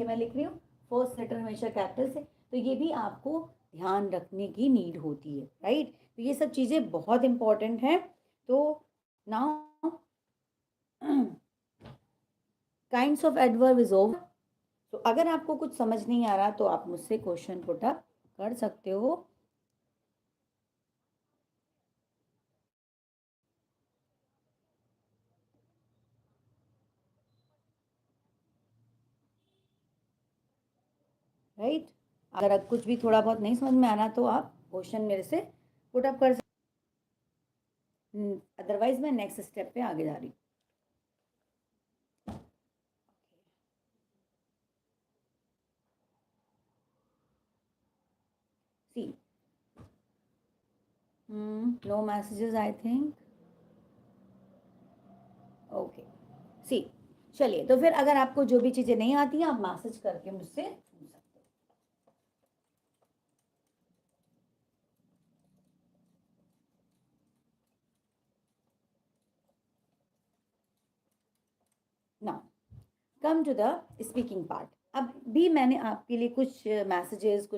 मैं लिख रही हूँ, फर्स्ट लेटर हमेशा कैपिटल से, तो ये भी आपको ध्यान रखने की नीड होती है, राइट। तो ये सब चीज़ें बहुत इंपॉर्टेंट हैं। तो now kinds of adverb is over. तो अगर आपको कुछ समझ नहीं आ रहा तो आप मुझसे क्वेश्चन पुट अप कर सकते हो। राइट, अगर कुछ भी थोड़ा बहुत नहीं समझ में आ रहा तो आप क्वेश्चन मेरे से पुट अप कर सकते, अदरवाइज मैं नेक्स्ट स्टेप पे आगे जा रही हूँ। See, no messages I think. Okay, see, चलिए, तो फिर अगर आपको जो भी चीज़ें नहीं आती हैं आप मैसेज करके मुझसे पूछ सकते हो। Now come to the speaking part. अब भी मैंने आपके लिए कुछ मैसेजेस,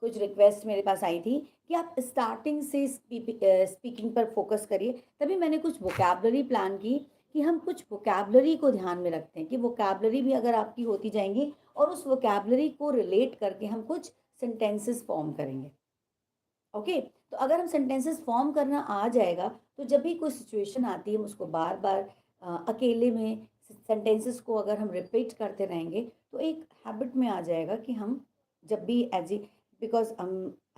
कुछ रिक्वेस्ट मेरे पास आई थी कि आप स्टार्टिंग से स्पीकिंग पर फोकस करिए। तभी मैंने कुछ वोकैबलरी प्लान की कि हम कुछ वोकैबलरी को ध्यान में रखते हैं कि वोकैबलरी भी अगर आपकी होती जाएंगी और उस वोकैबलरी को रिलेट करके हम कुछ सेंटेंसेस फॉर्म करेंगे। ओके, तो अगर हम सेंटेंसेस फॉर्म करना आ जाएगा तो जब भी कोई सिचुएशन आती है हम उसको बार बार अकेले में सेंटेंसेस को अगर हम रिपीट करते रहेंगे तो एक हैबिट में आ जाएगा कि हम जब भी एज ए, बिकॉज हम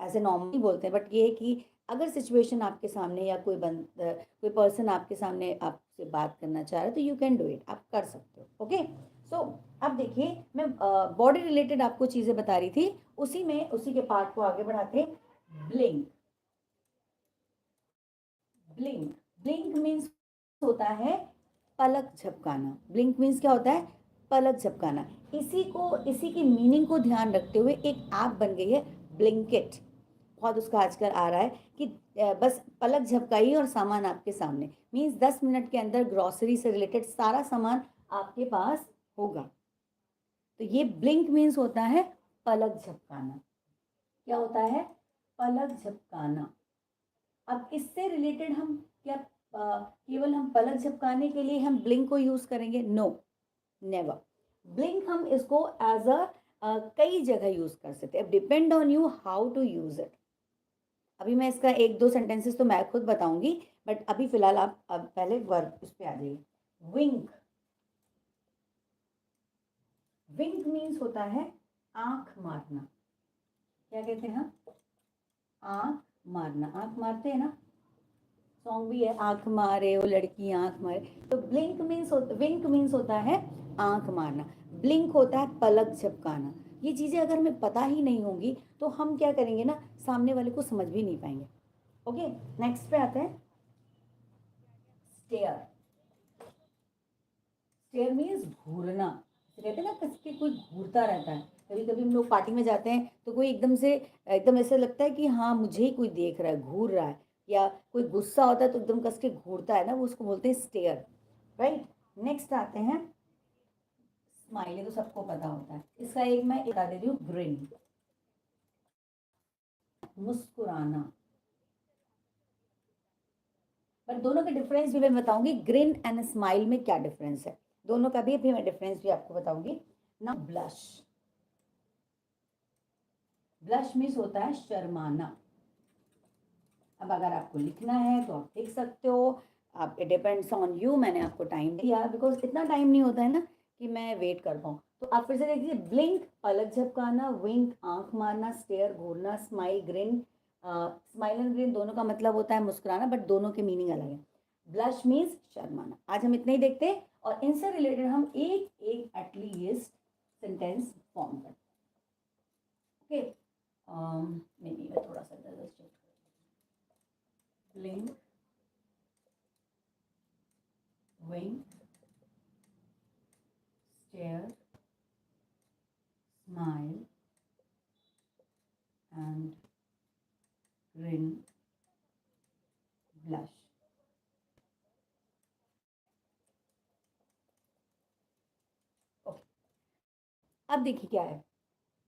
एज ए नॉर्मली बोलते हैं, बट ये है कि अगर सिचुएशन आपके सामने या कोई पर्सन आपके सामने आपसे बात करना चाह रहा है तो यू कैन डू इट, आप कर सकते हो। ओके, सो अब देखिए मैं बॉडी रिलेटेड आपको चीज़ें बता रही थी, उसी के पार्ट को आगे बढ़ाते हैं। ब्लिंक, ब्लिंक, ब्लिंक मीन्स होता है पलक झपकाना। ब्लिंक मीन्स क्या होता है? पलक झपकाना। इसी की मीनिंग को ध्यान रखते हुए एक ऐप बन गई है ब्लिंकिट। बहुत उसका आजकल आ रहा है कि बस पलक झपकाइए और सामान आपके सामने, मीन्स 10 मिनट के अंदर ग्रॉसरी से रिलेटेड सारा सामान आपके पास होगा। तो ये ब्लिंक मीन्स होता है पलक झपकाना। क्या होता है? पलक झपकाना। अब इससे रिलेटेड हम क्या केवल हम पलक झपकाने के लिए हम ब्लिंक को यूज करेंगे? No, never. ब्लिंक हम इसको एज कई जगह यूज कर सकते हैं। Depend on you how to use it. अभी मैं इसका एक दो सेंटेंसेस तो मैं खुद बताऊंगी, बट अभी फिलहाल आप अब पहले वर्ब उस पर आ जाइए। विंक, विंक मीन्स होता है आंख मारना। क्या कहते हैं हम? आंख मारना। आंख मारते हैं ना, सॉन्ग भी है, आंख मारे ओ लड़की आंख मारे। तो विंक मीन्स होता है आंख मारना। ब्लिंक होता है पलक झपकाना। ये चीजें अगर हमें पता ही नहीं होंगी तो हम क्या करेंगे ना, सामने वाले को समझ भी नहीं पाएंगे। ओके, नेक्स्ट पे आते हैं। स्टेयर, स्टेयर मीन्स घूरना। कहते हैं ना किसके कोई घूरता रहता है। कभी कभी हम लोग पार्टी में जाते हैं तो कोई एकदम ऐसा लगता है कि हाँ मुझे ही कोई देख रहा है, घूर रहा है। या कोई गुस्सा होता है तो एकदम कस के घूरता है ना, वो उसको बोलते हैं स्टेयर, राइट। नेक्स्ट आते हैं स्माइल। ये तो सबको पता होता है, इसका एक मैं बता दे रही हूँ, ग्रिन, मुस्कुराना। पर दोनों के डिफरेंस भी मैं बताऊंगी, ग्रिन एंड स्माइल में क्या डिफरेंस है, दोनों का भी मैं डिफरेंस भी आपको बताऊंगी ना। ब्लश, ब्लश मीन्स होता है शर्माना। अब अगर आपको लिखना है तो आप लिख सकते हो, आप इट डिपेंड्स ऑन यू। मैंने आपको टाइम दिया बिकॉज इतना टाइम नहीं होता है ना कि मैं वेट कर पाऊँ। तो आप फिर से देखिए, ब्लिंक पलक झपकाना, विंक आंख मारना, स्टेयर घूरना, smile grin. Smile and grin दोनों का मतलब होता है मुस्कुराना, बट दोनों के मीनिंग अलग है। ब्लश मीन्स शर्माना। आज हम इतना ही देखते हैं और इनसे रिलेटेड हम एक एक एटलीस्ट सेंटेंस फॉर्म करते हैं। ओके, नहीं मैं थोड़ा सा check, blink, wink, stare, smile, and grin, blush. Okay. अब देखिए क्या है,